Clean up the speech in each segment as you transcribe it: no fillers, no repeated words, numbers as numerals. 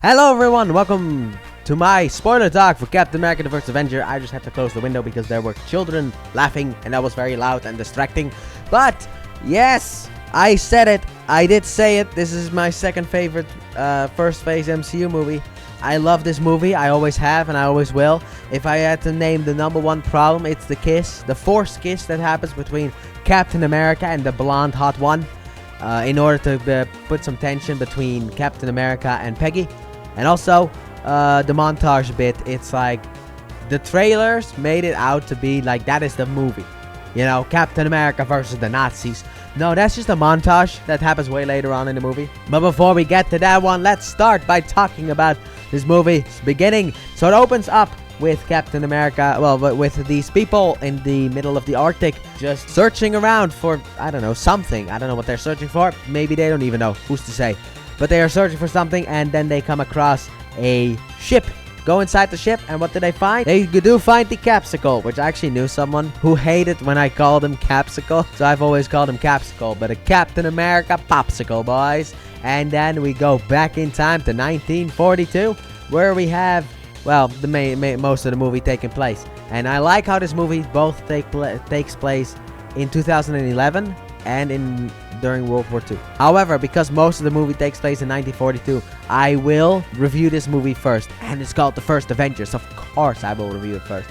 Hello everyone, welcome to my spoiler talk for Captain America the First Avenger. I just had to close the window because there were children laughing and that was very loud and distracting. But yes, I said it. I did say it. This is my second favorite first phase MCU movie. I love this movie. I always have and I always will. If I had to name the number one problem, it's the kiss. The forced kiss that happens between Captain America and the blonde hot one. In order to put some tension between Captain America and Peggy. And also, the montage bit, it's like, the trailers made it out to be like, that is the movie. You know, Captain America versus the Nazis. No, that's just a montage that happens way later on in the movie. But before we get to that one, let's start by talking about this movie's beginning. So it opens up with Captain America, well, with these people in the middle of the Arctic, just searching around for, I don't know, something. I don't know what they're searching for. Maybe they don't even know. Who's to say? But they are searching for something, and then they come across a ship. Go inside the ship, and what do they find? They do find the Capsicle, which I actually knew someone who hated when I called him Capsicle. So I've always called him Capsicle, but a Captain America Popsicle, boys. And then we go back in time to 1942, where we have, well, the most of the movie taking place. And I like how this movie both takes place in 2011 and during World War II. However, because most of the movie takes place in 1942, I will review this movie first. And it's called The First Avenger, so of course I will review it first.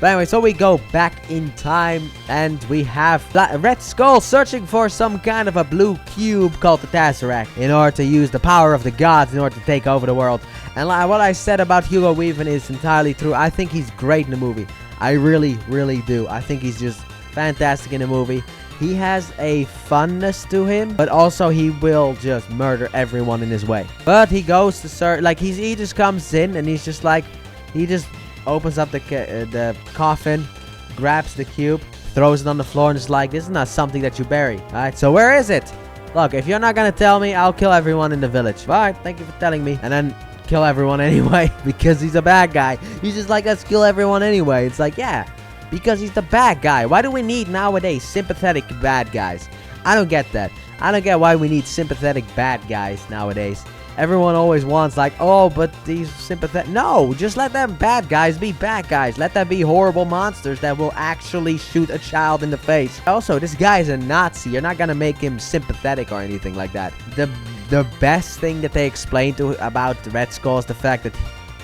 But anyway, so we go back in time and we have Red Skull searching for some kind of a blue cube called the Tesseract in order to use the power of the gods in order to take over the world. And what I said about Hugo Weaving is entirely true. I think he's great in the movie. I really, really do. I think he's just fantastic in the movie. He has a funness to him, but also he will just murder everyone in his way. But he goes to search, like he just comes in and he's just like, he just opens up the coffin, grabs the cube, throws it on the floor, and is like, this is not something that you bury. Alright, so where is it? Look, if you're not gonna tell me, I'll kill everyone in the village. Alright, thank you for telling me. And then kill everyone anyway, because he's a bad guy. He's just like, let's kill everyone anyway. It's like, yeah, because he's the bad guy. Why do we need nowadays sympathetic bad guys? I don't get that. I don't get why we need sympathetic bad guys nowadays. Everyone always wants like, oh, but these sympathetic... No, just let them bad guys be bad guys. Let them be horrible monsters that will actually shoot a child in the face. Also, this guy is a Nazi. You're not gonna make him sympathetic or anything like that. The best thing that they explained about Red Skull is the fact that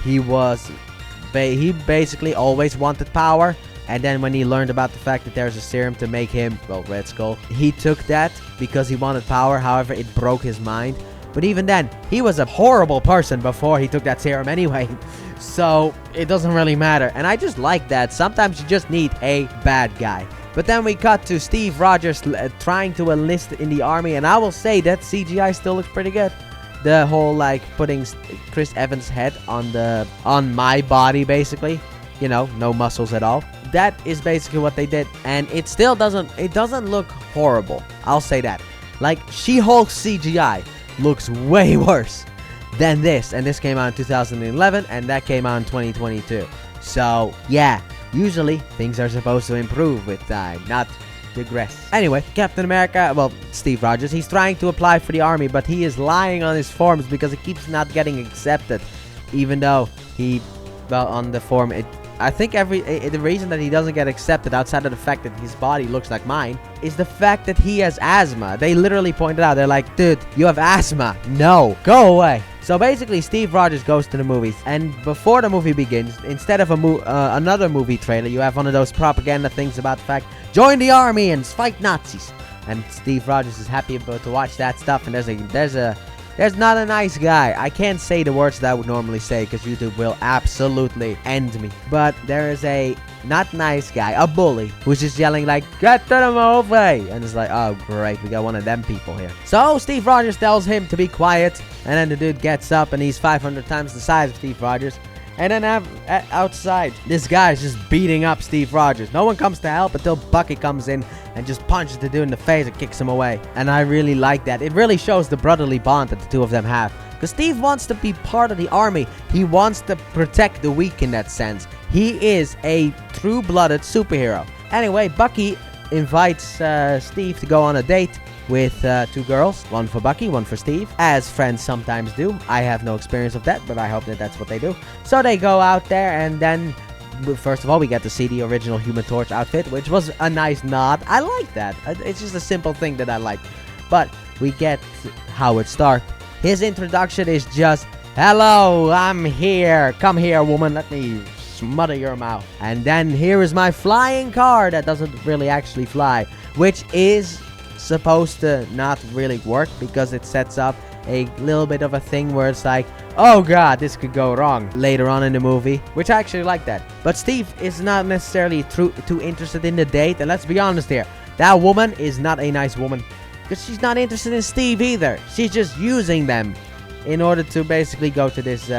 he basically always wanted power. And then when he learned about the fact that there's a serum to make him, well, Red Skull, he took that because he wanted power. However, it broke his mind. But even then, he was a horrible person before he took that serum anyway. So it doesn't really matter. And I just like that. Sometimes you just need a bad guy. But then we cut to Steve Rogers trying to enlist in the army. And I will say that CGI still looks pretty good. The whole, like, putting Chris Evans' head on my body, basically. You know, no muscles at all. That is basically what they did. And it still doesn't look horrible. I'll say that. Like, She-Hulk CGI looks way worse than this. And this came out in 2011 and that came out in 2022. So, yeah. Usually, things are supposed to improve with time, not digress. Anyway, Captain America, well, Steve Rogers, he's trying to apply for the army, but he is lying on his forms because he keeps not getting accepted. Even though he, well, on the form, I think the reason that he doesn't get accepted outside of the fact that his body looks like mine is the fact that he has asthma. They literally pointed out, they're like, dude, you have asthma. No, go away. So basically, Steve Rogers goes to the movies, and before the movie begins, instead of another movie trailer, you have one of those propaganda things about the fact, join the army and fight Nazis. And Steve Rogers is happy to watch that stuff, and there's not a nice guy. I can't say the words that I would normally say because YouTube will absolutely end me. But there is a not nice guy, a bully, who's just yelling like, get to the movie! And it's like, oh great, we got one of them people here. So Steve Rogers tells him to be quiet, and then the dude gets up and he's 500 times the size of Steve Rogers. And then outside, this guy is just beating up Steve Rogers. No one comes to help until Bucky comes in and just punches the dude in the face and kicks him away. And I really like that. It really shows the brotherly bond that the two of them have. Because Steve wants to be part of the army. He wants to protect the weak in that sense. He is a true-blooded superhero. Anyway, Bucky invites Steve to go on a date. with 2 girls, one for Bucky, one for Steve, as friends sometimes do. I have no experience of that, but I hope that that's what they do. So they go out there, and then first of all, we get to see the original Human Torch outfit, which was a nice nod. I like that. It's just a simple thing that I like. But we get Howard Stark. His introduction is just, hello, I'm here. Come here, woman. Let me smother your mouth. And then here is my flying car that doesn't really actually fly, which is supposed to not really work because it sets up a little bit of a thing where it's like, oh god, this could go wrong later on in the movie, which I actually like that. But Steve is not necessarily too interested in the date, and let's be honest here, that woman is not a nice woman, because she's not interested in Steve either. She's just using them in order to basically go to this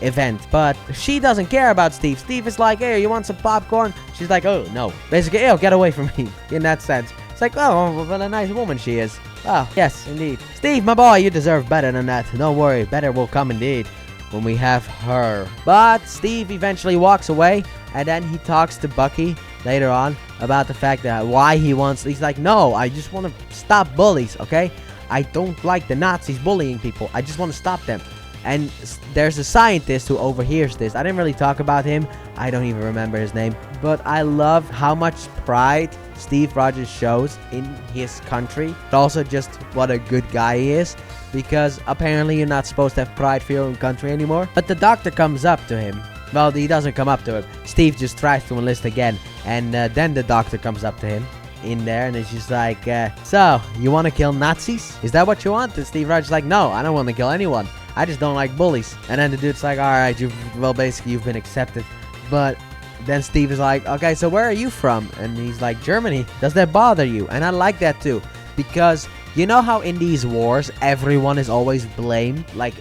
event. But she doesn't care about Steve. Steve is like, hey, you want some popcorn? She's like, oh no, basically, ew, get away from me, in that sense. It's like, oh, what a nice woman she is. Oh, yes, indeed. Steve, my boy, you deserve better than that. Don't worry, better will come indeed when we have her. But Steve eventually walks away, and then he talks to Bucky later on about the fact that why he wants. He's like, no, I just want to stop bullies, okay? I don't like the Nazis bullying people. I just want to stop them. And there's a scientist who overhears this. I didn't really talk about him. I don't even remember his name. But I love how much pride Steve Rogers shows in his country. But also just what a good guy he is. Because apparently you're not supposed to have pride for your own country anymore. But the doctor comes up to him. Well, he doesn't come up to him. Steve just tries to enlist again. And then the doctor comes up to him in there, and it's just like, so, you want to kill Nazis? Is that what you want? And Steve Rogers is like, no, I don't want to kill anyone. I just don't like bullies. And then the dude's like, alright, basically you've been accepted. But then Steve is like, okay, so where are you from? And he's like, Germany. Does that bother you? And I like that too. Because you know how in these wars, everyone is always blamed, like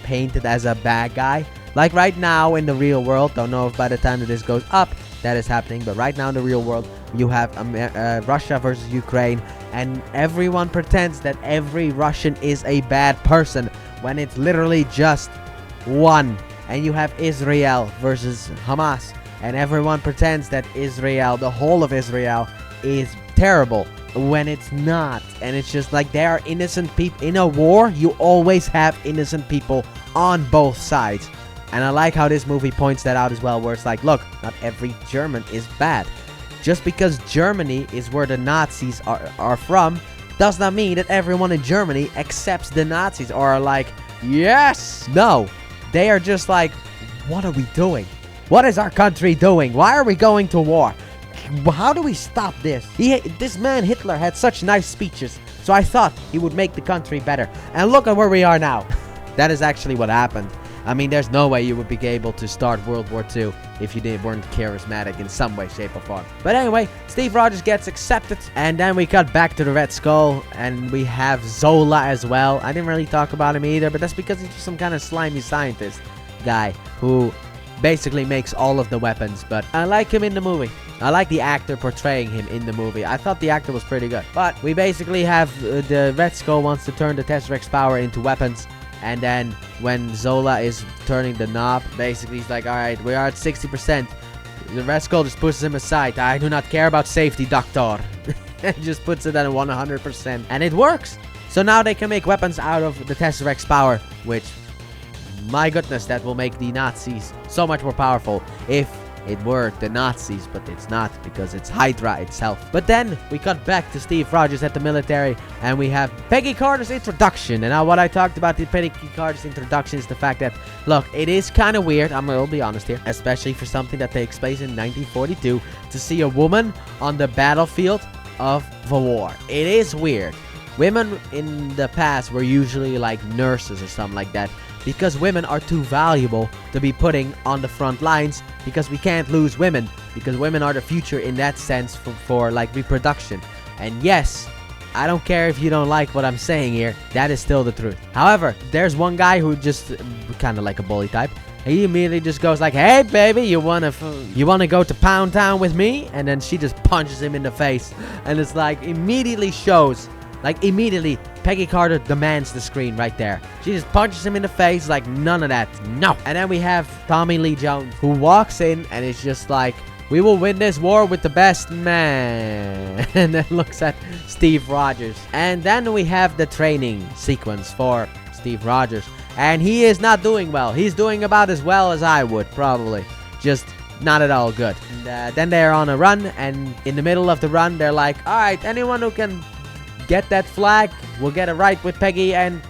painted as a bad guy? Like right now in the real world, don't know if by the time that this goes up, that is happening. But right now in the real world, you have Russia versus Ukraine. And everyone pretends that every Russian is a bad person, when it's literally just one. And you have Israel versus Hamas, and everyone pretends that Israel, the whole of Israel, is terrible, when it's not. And it's just like there are innocent people. In a war, you always have innocent people on both sides. And I like how this movie points that out as well, where it's like, look, not every German is bad. Just because Germany is where the Nazis are from, does not mean that everyone in Germany accepts the Nazis or are like, yes! No. They are just like, what are we doing? What is our country doing? Why are we going to war? How do we stop this? This man Hitler had such nice speeches, so I thought he would make the country better. And look at where we are now. That is actually what happened. I mean, there's no way you would be able to start World War II if you weren't charismatic in some way, shape, or form. But anyway, Steve Rogers gets accepted, and then we cut back to the Red Skull, and we have Zola as well. I didn't really talk about him either, but that's because he's just some kind of slimy scientist guy who basically makes all of the weapons. But I like him in the movie. I like the actor portraying him in the movie. I thought the actor was pretty good. But we basically have the Red Skull wants to turn the Tesseract's power into weapons. And then when Zola is turning the knob, basically he's like, alright, we are at 60%. The Red Skull just pushes him aside. I do not care about safety, Doctor. And just puts it at 100%. And it works. So now they can make weapons out of the Tesseract's power, which, my goodness, that will make the Nazis so much more powerful if it were the Nazis, but it's not, because it's Hydra itself. But then we cut back to Steve Rogers at the military, and we have Peggy Carter's introduction. And now what I talked about the Peggy Carter's introduction is the fact that, look, it is kind of weird, I'm gonna be honest here, especially for something that takes place in 1942, to see a woman on the battlefield of the war. It is weird. Women in the past were usually like nurses or something like that, because women are too valuable to be putting on the front lines, because we can't lose women, because women are the future in that sense for like reproduction. And yes, I don't care if you don't like what I'm saying here, that is still the truth. However, there's one guy who just kind of like a bully type. He immediately just goes like, hey baby, you wanna go to Pound Town with me? And then she just punches him in the face, and it's like immediately shows, like immediately Peggy Carter demands the screen right there. She just punches him in the face, like, none of that, no. And then we have Tommy Lee Jones, who walks in and is just like, We will win this war with the best man. And then looks at Steve Rogers. And then we have the training sequence for Steve Rogers. And he is not doing well. He's doing about as well as I would, probably. Just not at all good. And, then they're on a run. And in the middle of the run, they're like, all right, anyone who can get that flag will get it right with Peggy and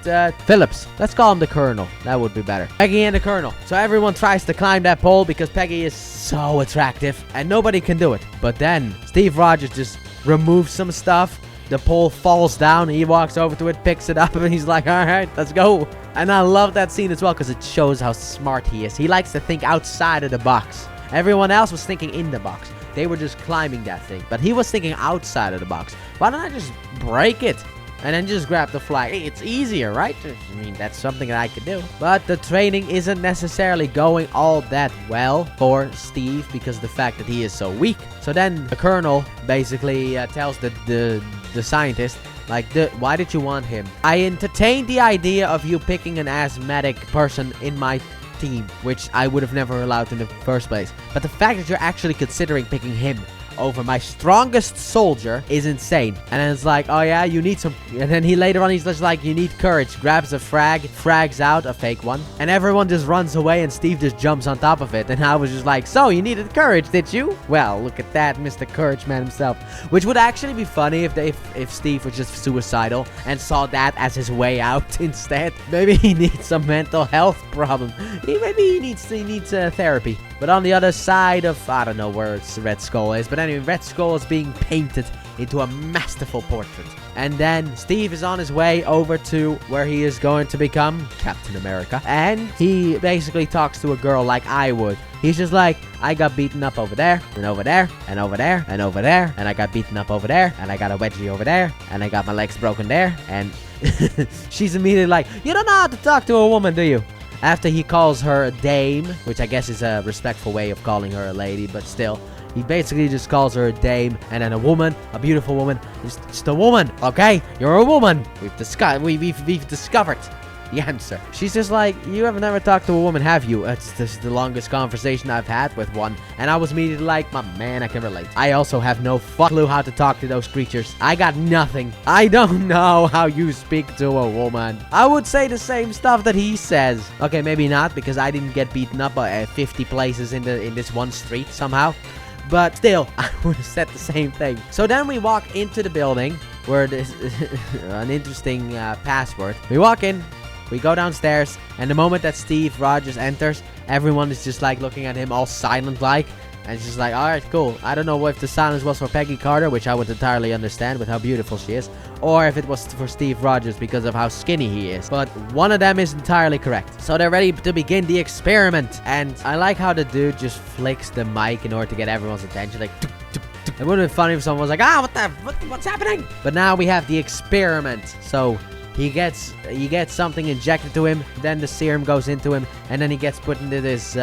Phillips. Let's call him the Colonel. That would be better. Peggy and the Colonel. So everyone tries to climb that pole because Peggy is so attractive. And nobody can do it. But then Steve Rogers just removes some stuff. The pole falls down. He walks over to it, picks it up, and he's like, all right, let's go. And I love that scene as well because it shows how smart he is. He likes to think outside of the box. Everyone else was thinking in the box. They were just climbing that thing. But he was thinking outside of the box. Why don't I just break it? And then just grab the flag. Hey, it's easier, right? I mean, that's something that I could do. But the training isn't necessarily going all that well for Steve because of the fact that he is so weak. So then the Colonel basically tells the scientist, like, why did you want him? I entertained the idea of you picking an asthmatic person in my team, which I would have never allowed in the first place. But the fact that you're actually considering picking him over my strongest soldier is insane. And then it's like, oh yeah, you need some. And then later on he's just like, you need courage. Grabs a frags out a fake one, and everyone just runs away and Steve just jumps on top of it. And I was just like, so you needed courage, did you? Well, look at that, Mr. Courage Man himself. Which would actually be funny if Steve was just suicidal and saw that as his way out instead. Maybe he needs some mental health problem. Maybe he needs therapy. But on the other side of, I don't know where Red Skull is, but anyway, Red Skull is being painted into a masterful portrait. And then Steve is on his way over to where he is going to become Captain America. And he basically talks to a girl like I would. He's just like, I got beaten up over there, and over there, and over there, and over there, and I got beaten up over there, and I got a wedgie over there, and I got my legs broken there, and she's immediately like, you don't know how to talk to a woman, do you? After he calls her a dame, which I guess is a respectful way of calling her a lady, but still, he basically just calls her a dame, and then a woman, a beautiful woman, just a woman, okay? You're a woman. We've discovered the answer. She's just like, you have never talked to a woman, have you? This is the longest conversation I've had with one. And I was immediately like, my man, I can relate. I also have no clue how to talk to those creatures. I got nothing. I don't know how you speak to a woman. I would say the same stuff that he says. Okay, maybe not, because I didn't get beaten up at 50 places in this one street somehow. But still, I would have said the same thing. So then we walk into the building where there's an interesting password. We walk in. We go downstairs, and the moment that Steve Rogers enters, everyone is just like looking at him all silent like, and it's just like, alright, cool. I don't know if the silence was for Peggy Carter, which I would entirely understand with how beautiful she is, or if it was for Steve Rogers because of how skinny he is. But one of them is entirely correct. So they're ready to begin the experiment, and I like how the dude just flicks the mic in order to get everyone's attention, like, tuk, tuk, tuk. It would have been funny if someone was like, what's happening? But now we have the experiment. So he gets something injected to him, then the serum goes into him, and then he gets put into this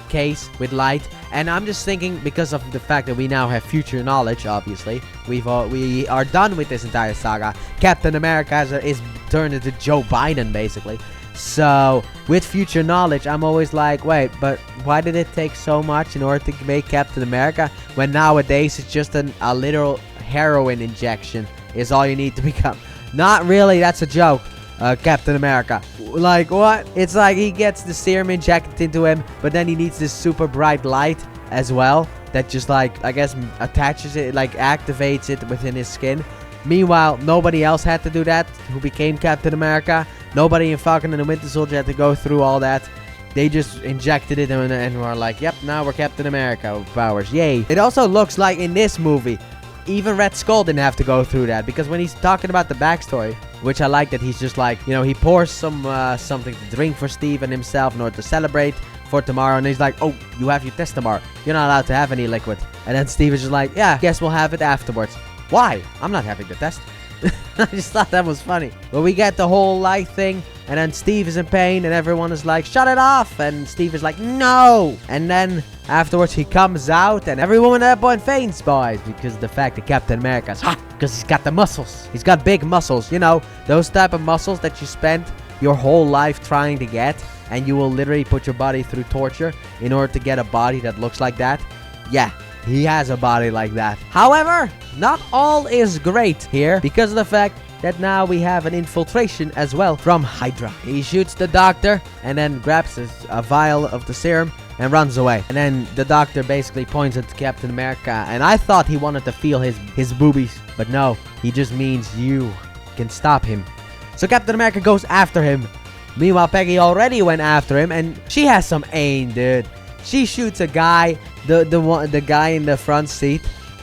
case with light. And I'm just thinking, because of the fact that we now have future knowledge, obviously, we are done with this entire saga. Captain America is turned into Joe Biden, basically. So, with future knowledge, I'm always like, wait, but why did it take so much in order to make Captain America, when nowadays it's just a literal heroin injection is all you need to become? Not really, that's a joke, Captain America. Like, what? It's like he gets the serum injected into him, but then he needs this super bright light as well that just, like, I guess attaches it, like, activates it within his skin. Meanwhile, nobody else had to do that who became Captain America. Nobody in Falcon and the Winter Soldier had to go through all that. They just injected it and were like, yep, now we're Captain America with powers. Yay. It also looks like in this movie, even Red Skull didn't have to go through that, because when he's talking about the backstory, which I like that he's just like, you know, he pours something to drink for Steve and himself in order to celebrate for tomorrow, and he's like, oh, you have your test tomorrow. You're not allowed to have any liquid. And then Steve is just like, yeah, guess we'll have it afterwards. Why? I'm not having the test. I just thought that was funny. But we get the whole light thing, and then Steve is in pain, and everyone is like, shut it off. And Steve is like, no. And then afterwards he comes out, and everyone at that point faints, boys, because of the fact that Captain America's hot, because he's got the muscles. He's got big muscles, you know, those type of muscles that you spent your whole life trying to get, and you will literally put your body through torture in order to get a body that looks like that. Yeah, he has a body like that. However, not all is great here because of the fact that now we have an infiltration as well from Hydra. He shoots the doctor and then grabs a vial of the serum and runs away. And then the doctor basically points at Captain America, and I thought he wanted to feel his boobies, but no, he just means you can stop him. So Captain America goes after him. Meanwhile, Peggy already went after him, and she has some aim, dude. She shoots a guy, the guy in the front seat,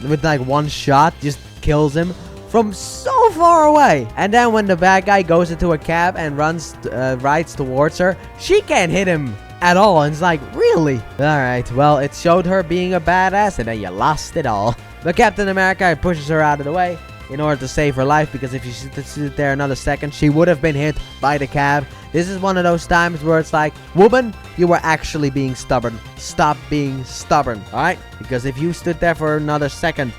with like one shot, just kills him from so far away. And then when the bad guy goes into a cab and rides towards her, she can't hit him at all. And it's like, really? Alright, well, it showed her being a badass, and then you lost it all. But Captain America pushes her out of the way in order to save her life, because if she stood there another second, she would have been hit by the cab. This is one of those times where it's like, woman, you were actually being stubborn. Stop being stubborn, alright? Because if you stood there for another second,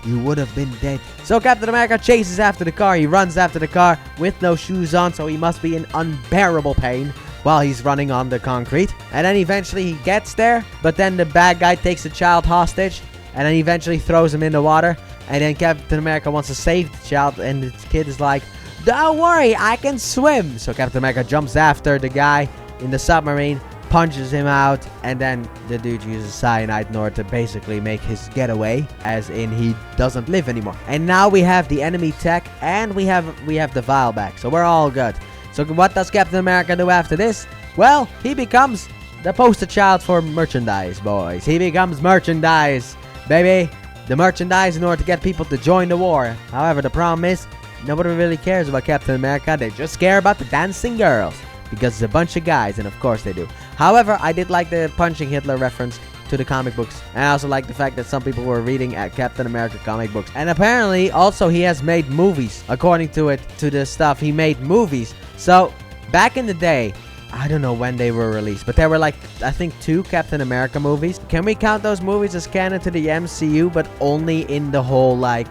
you would have been dead. So Captain America chases after the car. He runs after the car with no shoes on, so he must be in unbearable pain while he's running on the concrete. And then eventually he gets there, but then the bad guy takes the child hostage, and then eventually throws him in the water. And then Captain America wants to save the child, and the kid is like, don't worry, I can swim. So Captain America jumps after the guy in the submarine, punches him out, and then the dude uses cyanide in order to basically make his getaway, as in he doesn't live anymore. And now we have the enemy tech, and we have the vial back, so we're all good. So what does Captain America do after this? Well, he becomes the poster child for merchandise, boys. He becomes merchandise, baby. The merchandise in order to get people to join the war. However, the problem is, nobody really cares about Captain America. They just care about the dancing girls, because it's a bunch of guys, and of course they do. However, I did like the punching Hitler reference to the comic books, and I also like the fact that some people were reading at Captain America comic books. And apparently, also, he has made movies. According to the stuff, he made movies. So, back in the day, I don't know when they were released, but there were like, I think 2 Captain America movies. Can we count those movies as canon to the MCU, but only in the whole, like,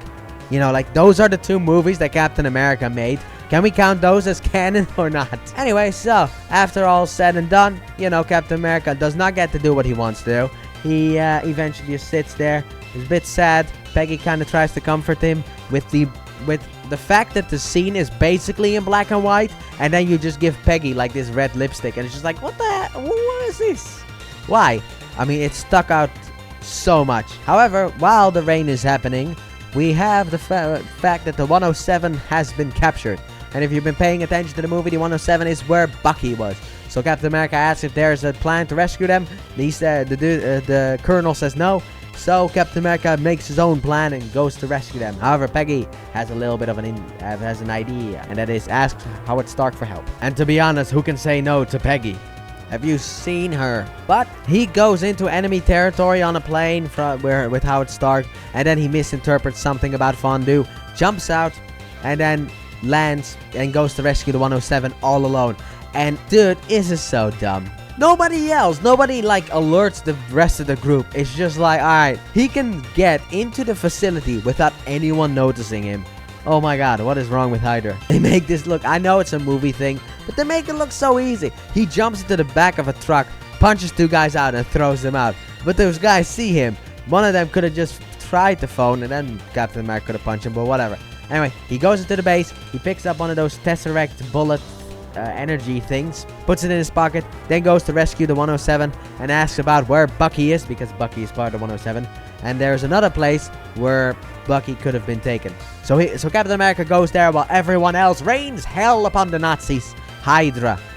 you know, like, those are the 2 movies that Captain America made. Can we count those as canon or not? Anyway, so, after all said and done, you know, Captain America does not get to do what he wants to do. He eventually just sits there. He's a bit sad. Peggy kind of tries to comfort him with the fact that the scene is basically in black and white, and then you just give Peggy like this red lipstick, and it's just like, what the heck? What is this? Why? I mean, it stuck out so much. However, while the rain is happening, we have the fact that the 107 has been captured. And if you've been paying attention to the movie, the 107 is where Bucky was. So Captain America asks if there's a plan to rescue them. He said, the colonel says no. So Captain America makes his own plan and goes to rescue them. However, Peggy has a little bit of an idea, and that is ask Howard Stark for help. And to be honest, who can say no to Peggy? Have you seen her? But he goes into enemy territory on a plane with Howard Stark, and then he misinterprets something about fondue, jumps out, and then lands and goes to rescue the 107 all alone. And dude, this is so dumb. Nobody like alerts the rest of the group. It's just like, alright, he can get into the facility without anyone noticing him. Oh my god, what is wrong with Hydra? They make this look, I know it's a movie thing, but they make it look so easy. He jumps into the back of a truck, punches 2 guys out, and throws them out. But those guys see him. One of them could have just tried the phone, and then Captain America could have punched him, but whatever. Anyway, he goes into the base, he picks up one of those Tesseract bullet energy things, puts it in his pocket, then goes to rescue the 107 and asks about where Bucky is, because Bucky is part of the 107, and there's another place where Bucky could have been taken. So Captain America goes there while everyone else rains hell upon the Nazis.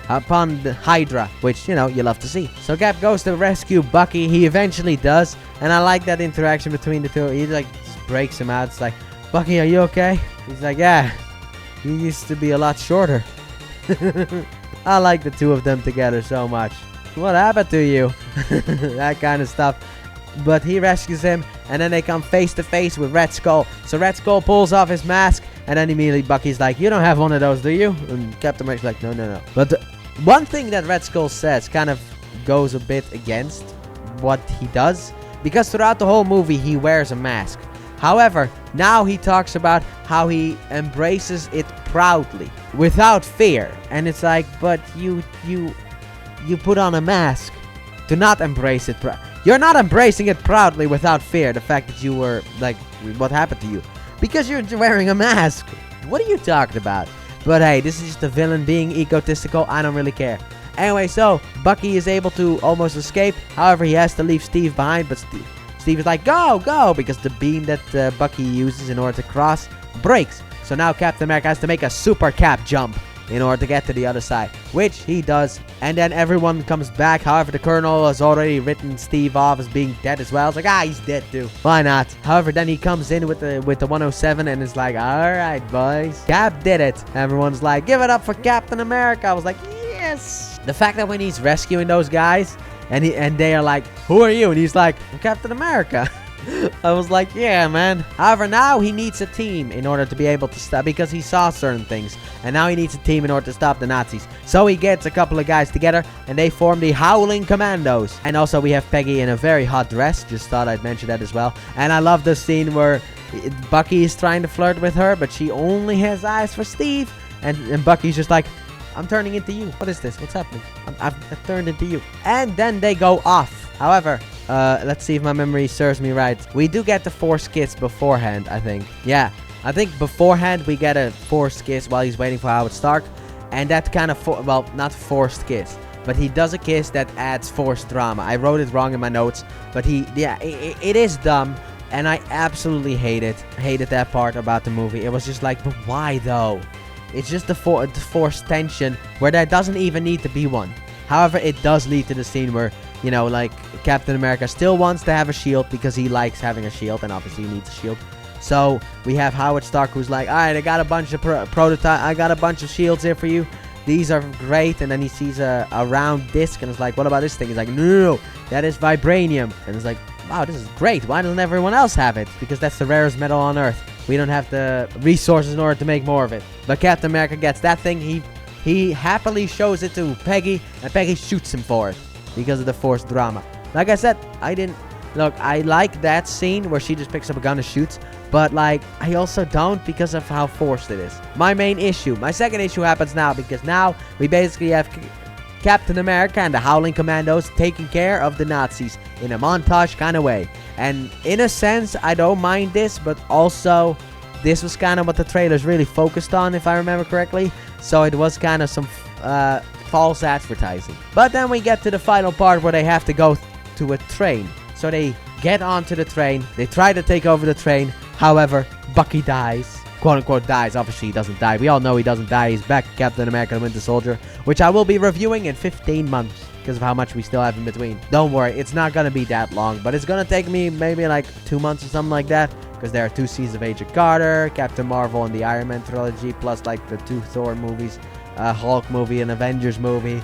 Upon the Hydra, which, you know, you love to see. So Cap goes to rescue Bucky. He eventually does, and I like that interaction between the two. He like just breaks him out. It's like, Bucky, are you okay? He's like, yeah, you used to be a lot shorter. I like the 2 of them together so much. What happened to you? That kind of stuff. But he rescues him, and then they come face to face with Red Skull. So Red Skull pulls off his mask, and then immediately Bucky's like, you don't have one of those, do you? And Captain America's like, no. But one thing that Red Skull says kind of goes a bit against what he does, because throughout the whole movie he wears a mask. However, now he talks about how he embraces it proudly, without fear. And it's like, but you put on a mask to not embrace it. You're not embracing it proudly without fear, the fact that you were, like, what happened to you. Because you're wearing a mask. What are you talking about? But hey, this is just a villain being egotistical. I don't really care. Anyway, so Bucky is able to almost escape. However, he has to leave Steve behind. But Steve is like, go, go. Because the beam that Bucky uses in order to cross breaks. So now Captain America has to make a super cap jump in order to get to the other side, which he does. And then everyone comes back. However, the Colonel has already written Steve off as being dead as well. It's like, he's dead too. Why not? However, then he comes in with the 107 and is like, all right, boys, Cap did it. Everyone's like, give it up for Captain America. I was like, yes. The fact that when he's rescuing those guys and they are like, who are you? And he's like, I'm Captain America. I was like, yeah, man. However, now he needs a team in order to be able to stop, because he saw certain things. And now he needs a team in order to stop the Nazis. So he gets a couple of guys together and they form the Howling Commandos. And also we have Peggy in a very hot dress. Just thought I'd mention that as well. And I love the scene where Bucky is trying to flirt with her, but she only has eyes for Steve. And Bucky's just like, I'm turning into you. What is this? What's happening? I've turned into you. And then they go off. However, let's see if my memory serves me right. We do get the Force kiss beforehand, I think. Yeah, I think beforehand we get a Force kiss while he's waiting for Howard Stark. And that kind of, well, not forced kiss, but he does a kiss that adds forced drama. I wrote it wrong in my notes, but it is dumb. And I absolutely hated that part about the movie. It was just like, but why though? It's just the forced tension where there doesn't even need to be one. However, it does lead to the scene where, you know, like, Captain America still wants to have a shield because he likes having a shield, and obviously he needs a shield. So we have Howard Stark who's like, all right, I got a bunch of I got a bunch of shields here for you. These are great. And then he sees a round disc and is like, what about this thing? He's like, no, that is vibranium. And it's like, wow, this is great. Why doesn't everyone else have it? Because that's the rarest metal on Earth. We don't have the resources in order to make more of it. But Captain America gets that thing. He happily shows it to Peggy, and Peggy shoots him for it because of the forced drama. Like I said, I like that scene where she just picks up a gun and shoots, but like, I also don't because of how forced it is. My second issue happens now, because now we basically have Captain America and the Howling Commandos taking care of the Nazis in a montage kind of way. And in a sense, I don't mind this, but also this was kind of what the trailers really focused on, if I remember correctly. So it was kind of some false advertising. But then we get to the final part where they have to go to a train. So they get onto the train. They try to take over the train. However, Bucky dies. Quote unquote dies. Obviously, he doesn't die. We all know he doesn't die. He's back, Captain America the Winter Soldier, which I will be reviewing in 15 months because of how much we still have in between. Don't worry, it's not going to be that long, but it's going to take me maybe like 2 months or something like that, because there are 2 seasons of Agent Carter, Captain Marvel, and the Iron Man trilogy, plus like the 2 Thor movies, Hulk movie, and Avengers movie,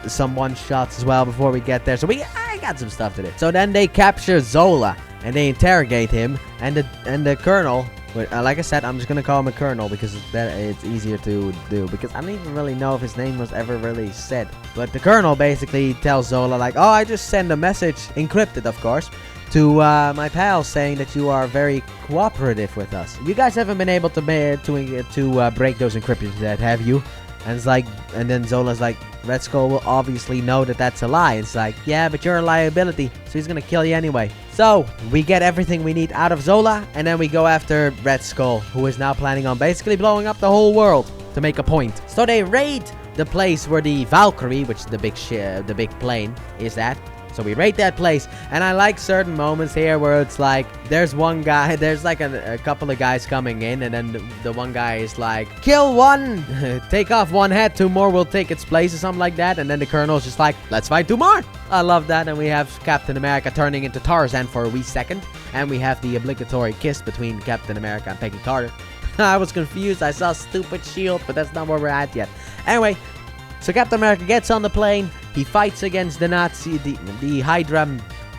some one-shots as well before we get there. So I got some stuff to do. So then they capture Zola and they interrogate him, and the Colonel. Like I said, I'm just gonna call him a Colonel because it's easier to do, because I don't even really know if his name was ever really said. But the Colonel basically tells Zola like, oh, I just sent a message, encrypted of course, to my pal saying that you are very cooperative with us. You guys haven't been able to break those encryptions yet, have you? And it's like, and then Zola's like, Red Skull will obviously know that that's a lie. It's like, yeah, but you're a liability, so he's gonna kill you anyway. So we get everything we need out of Zola, and then we go after Red Skull, who is now planning on basically blowing up the whole world to make a point. So they raid the place where the Valkyrie, which is the big plane, is at. So we raid that place, and I like certain moments here where it's like, there's one guy, there's like a couple of guys coming in, and then the one guy is like, kill one, take off one head, 2 more will take its place, or something like that, and then the Colonel's just like, let's fight 2 more. I love that. And we have Captain America turning into Tarzan for a wee second, and we have the obligatory kiss between Captain America and Peggy Carter. I was confused, I saw stupid shield, but that's not where we're at yet. Anyway, so Captain America gets on the plane, he fights against the the Hydra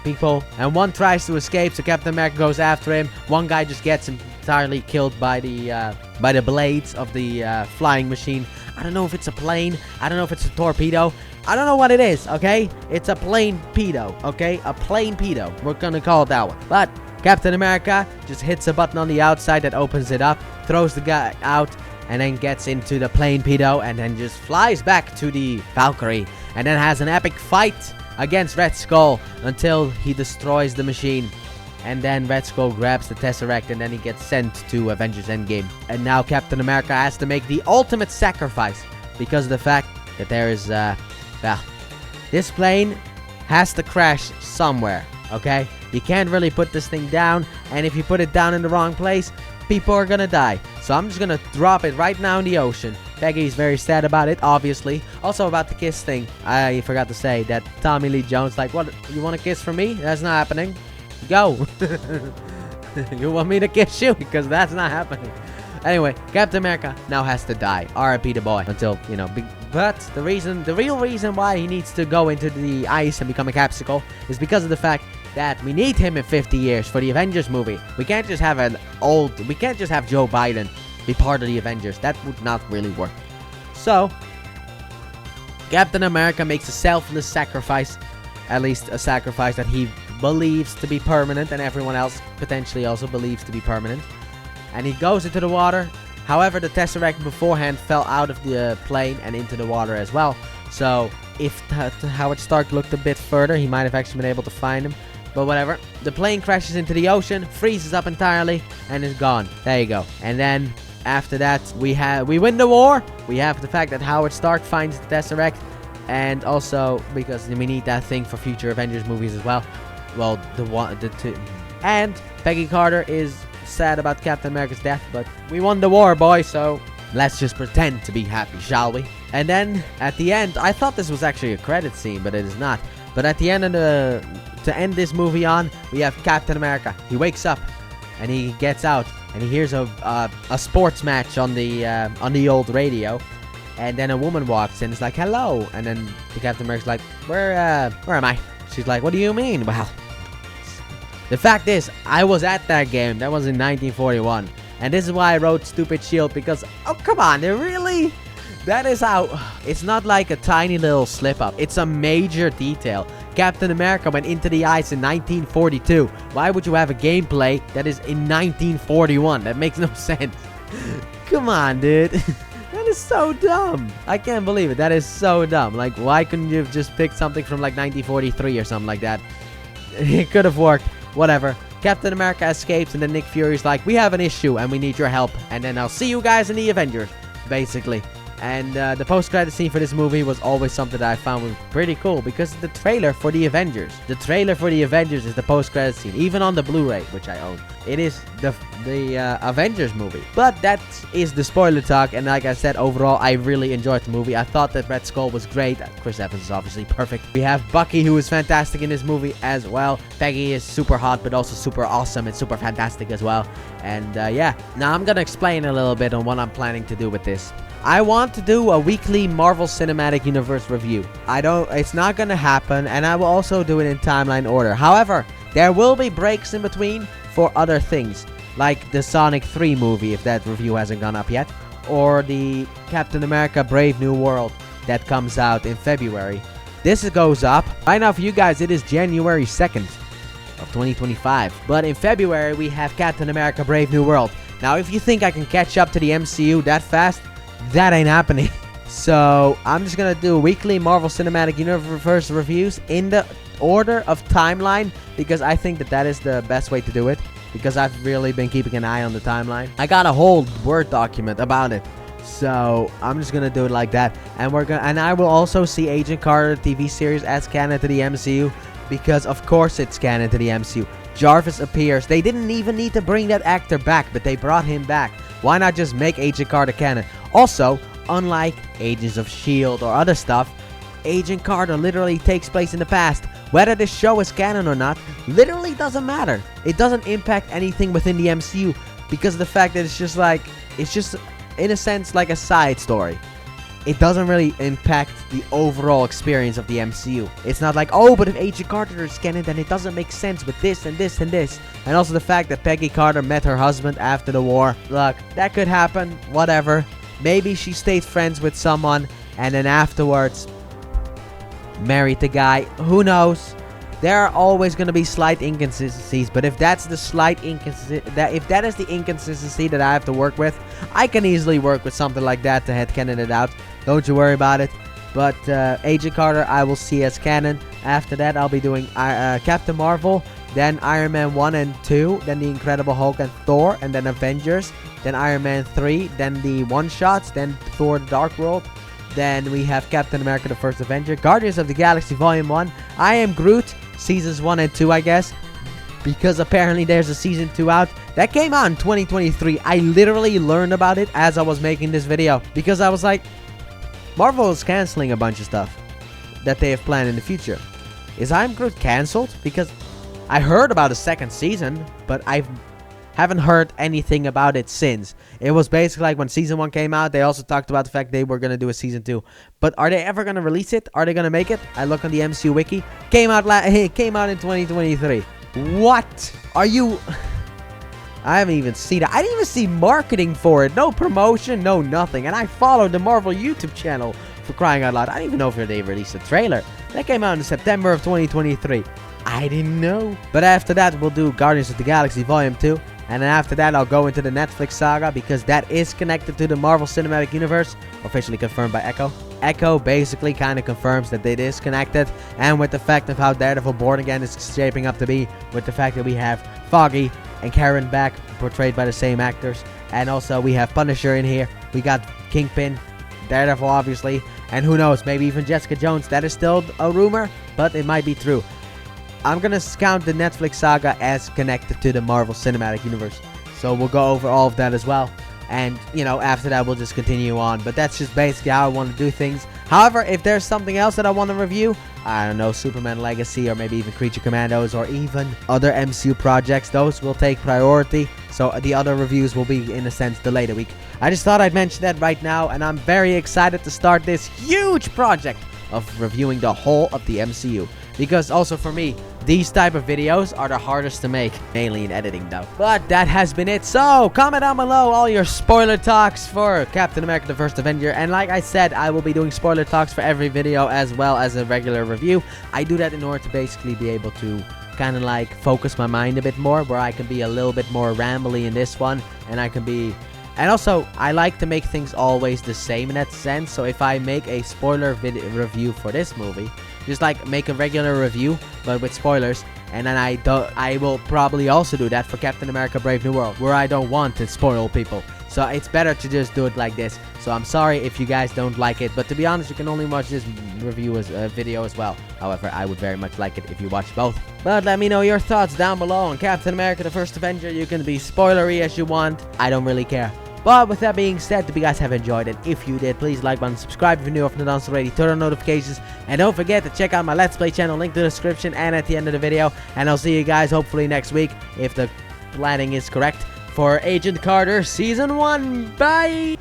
people, and one tries to escape, so Captain America goes after him. One guy just gets entirely killed by the blades of the flying machine. I don't know if it's a plane, I don't know if it's a torpedo, I don't know what it is, okay? It's a plane pedo, okay? A plane pedo, we're gonna call it that one. But Captain America just hits a button on the outside that opens it up, throws the guy out, and then gets into the plane pedo, and then just flies back to the Valkyrie, and then has an epic fight against Red Skull until he destroys the machine. And then Red Skull grabs the Tesseract and then he gets sent to Avengers Endgame. And now Captain America has to make the ultimate sacrifice because of the fact that there is, well, this plane has to crash somewhere, okay? You can't really put this thing down, and if you put it down in the wrong place, people are gonna die. So I'm just gonna drop it right now in the ocean. Peggy's very sad about it, obviously. Also about the kiss thing, I forgot to say that Tommy Lee Jones like, what, you want a kiss from me? That's not happening. Go. You want me to kiss you? Because that's not happening. Anyway, Captain America now has to die. R.I.P. the boy. Until, you know, but the real reason why he needs to go into the ice and become a Capsicle is because of the fact that we need him in 50 years for the Avengers movie. We can't just have we can't just have Joe Biden be part of the Avengers. That would not really work. So, Captain America makes a selfless sacrifice. At least a sacrifice that he believes to be permanent and everyone else potentially also believes to be permanent. And he goes into the water. However, the Tesseract beforehand fell out of the plane and into the water as well. So, if Howard Stark looked a bit further, he might have actually been able to find him. But whatever. The plane crashes into the ocean, freezes up entirely, and is gone. There you go. And then, after that, we win the war. We have the fact that Howard Stark finds the Tesseract. And also, because we need that thing for future Avengers movies as well. Well, the two. And Peggy Carter is sad about Captain America's death, but we won the war, boy, so let's just pretend to be happy, shall we? And then, at the end, I thought this was actually a credit scene, but it is not. But at the end of to end this movie on, we have Captain America. He wakes up, and he gets out, and he hears a sports match on the old radio. And then a woman walks in, it's like, hello. And then the Captain America's like, where am I? She's like, what do you mean? Well, the fact is, I was at that game. That was in 1941. And this is why I wrote Stupid Shield, because, oh, come on, really? That is how, it's not like a tiny little slip up. It's a major detail. Captain America went into the ice in 1942. Why would you have a gameplay that is in 1941? That makes no sense. Come on, dude. That is so dumb. I can't believe it. That is so dumb. Like, why couldn't you have just picked something from like 1943 or something like that? It could have worked. Whatever. Captain America escapes and then Nick Fury's like, we have an issue and we need your help. And then I'll see you guys in the Avengers, basically. And the post-credit scene for this movie was always something that I found was pretty cool because the trailer for the Avengers. The trailer for the Avengers is the post-credit scene, even on the Blu-ray, which I own. It is the Avengers movie. But that is the spoiler talk, and like I said, overall, I really enjoyed the movie. I thought that Red Skull was great. Chris Evans is obviously perfect. We have Bucky, who is fantastic in this movie as well. Peggy is super hot, but also super awesome and super fantastic as well. And yeah, now I'm gonna explain a little bit on what I'm planning to do with this. I want to do a weekly Marvel Cinematic Universe review. It's not gonna happen, and I will also do it in timeline order. However, there will be breaks in between for other things, like the Sonic 3 movie, if that review hasn't gone up yet, or the Captain America Brave New World that comes out in February. This goes up. Right now for you guys, it is January 2nd of 2025. But in February, we have Captain America Brave New World. Now, if you think I can catch up to the MCU that fast, that ain't happening. So, I'm just gonna do weekly Marvel Cinematic Universe reviews in the order of timeline, because I think that is the best way to do it, because I've really been keeping an eye on the timeline. I got a whole Word document about it. So, I'm just gonna do it like that. And I will also see Agent Carter TV series as canon to the MCU, because of course it's canon to the MCU. Jarvis appears. They didn't even need to bring that actor back, but they brought him back. Why not just make Agent Carter canon? Also, unlike Agents of S.H.I.E.L.D. or other stuff, Agent Carter literally takes place in the past. Whether this show is canon or not, literally doesn't matter. It doesn't impact anything within the MCU, because of the fact that it's just in a sense like a side story. It doesn't really impact the overall experience of the MCU. It's not like, oh, but if Agent Carter is canon, then it doesn't make sense with this and this and this. And also the fact that Peggy Carter met her husband after the war. Look, that could happen, whatever. Maybe she stayed friends with someone and then afterwards married the guy. Who knows? There are always going to be slight inconsistencies, but if that's the slight if that is the inconsistency that I have to work with, I can easily work with something like that to headcanon it out. Don't you worry about it. But Agent Carter I will see as canon, After that, I'll be doing Captain Marvel, then Iron Man 1 and 2, then the Incredible Hulk and Thor, and then Avengers, then Iron Man 3, then the one-shots, then Thor the Dark World, then we have Captain America the First Avenger, Guardians of the Galaxy Volume 1, I Am Groot, Seasons 1 and 2, I guess, because apparently there's a Season 2 out. That came out in 2023. I literally learned about it as I was making this video, because I was like, Marvel is canceling a bunch of stuff that they have planned in the future. Is I Am Groot cancelled? Because I heard about a second season, but I haven't heard anything about it since. It was basically like when season 1 came out, they also talked about the fact they were going to do a season 2. But are they ever going to release it? Are they going to make it? I look on the MCU wiki. Came out in 2023. What? Are you... I haven't even seen it. I didn't even see marketing for it. No promotion, no nothing. And I followed the Marvel YouTube channel, for crying out loud. I didn't even know if they released a trailer. That came out in September of 2023. I didn't know. But after that, we'll do Guardians of the Galaxy Volume 2. And then after that, I'll go into the Netflix saga, because that is connected to the Marvel Cinematic Universe, officially confirmed by Echo. Echo basically kind of confirms that it is connected, and with the fact of how Daredevil Born Again is shaping up to be, with the fact that we have Foggy and Karen back, portrayed by the same actors, and also we have Punisher in here, we got Kingpin, Daredevil obviously, and who knows, maybe even Jessica Jones. That is still a rumor, but it might be true. I'm gonna count the Netflix saga as connected to the Marvel Cinematic Universe, so we'll go over all of that as well. And, you know, after that, we'll just continue on. But that's just basically how I want to do things. However, if there's something else that I want to review, I don't know, Superman Legacy, or maybe even Creature Commandos, or even other MCU projects, those will take priority. So the other reviews will be, in a sense, delayed a week. I just thought I'd mention that right now, and I'm very excited to start this huge project of reviewing the whole of the MCU. Because also for me, these type of videos are the hardest to make, mainly in editing though. But that has been it. So comment down below all your spoiler talks for Captain America the First Avenger. And like I said, I will be doing spoiler talks for every video as well as a regular review. I do that in order to basically be able to kind of like focus my mind a bit more, where I can be a little bit more rambly in this one, and I can be... And also, I like to make things always the same in that sense. So if I make a spoiler review for this movie, just like make a regular review, but with spoilers, and then I will probably also do that for Captain America Brave New World, where I don't want to spoil people. So it's better to just do it like this. So I'm sorry if you guys don't like it, but to be honest, you can only watch this review as a video as well. However, I would very much like it if you watch both. But let me know your thoughts down below on Captain America the First Avenger. You can be spoilery as you want. I don't really care. But with that being said, hope you guys have enjoyed it. If you did, please like button, subscribe if you're new, if not already, turn on notifications, and don't forget to check out my Let's Play channel, link to the description and at the end of the video. And I'll see you guys hopefully next week, if the planning is correct, for Agent Carter Season 1. Bye!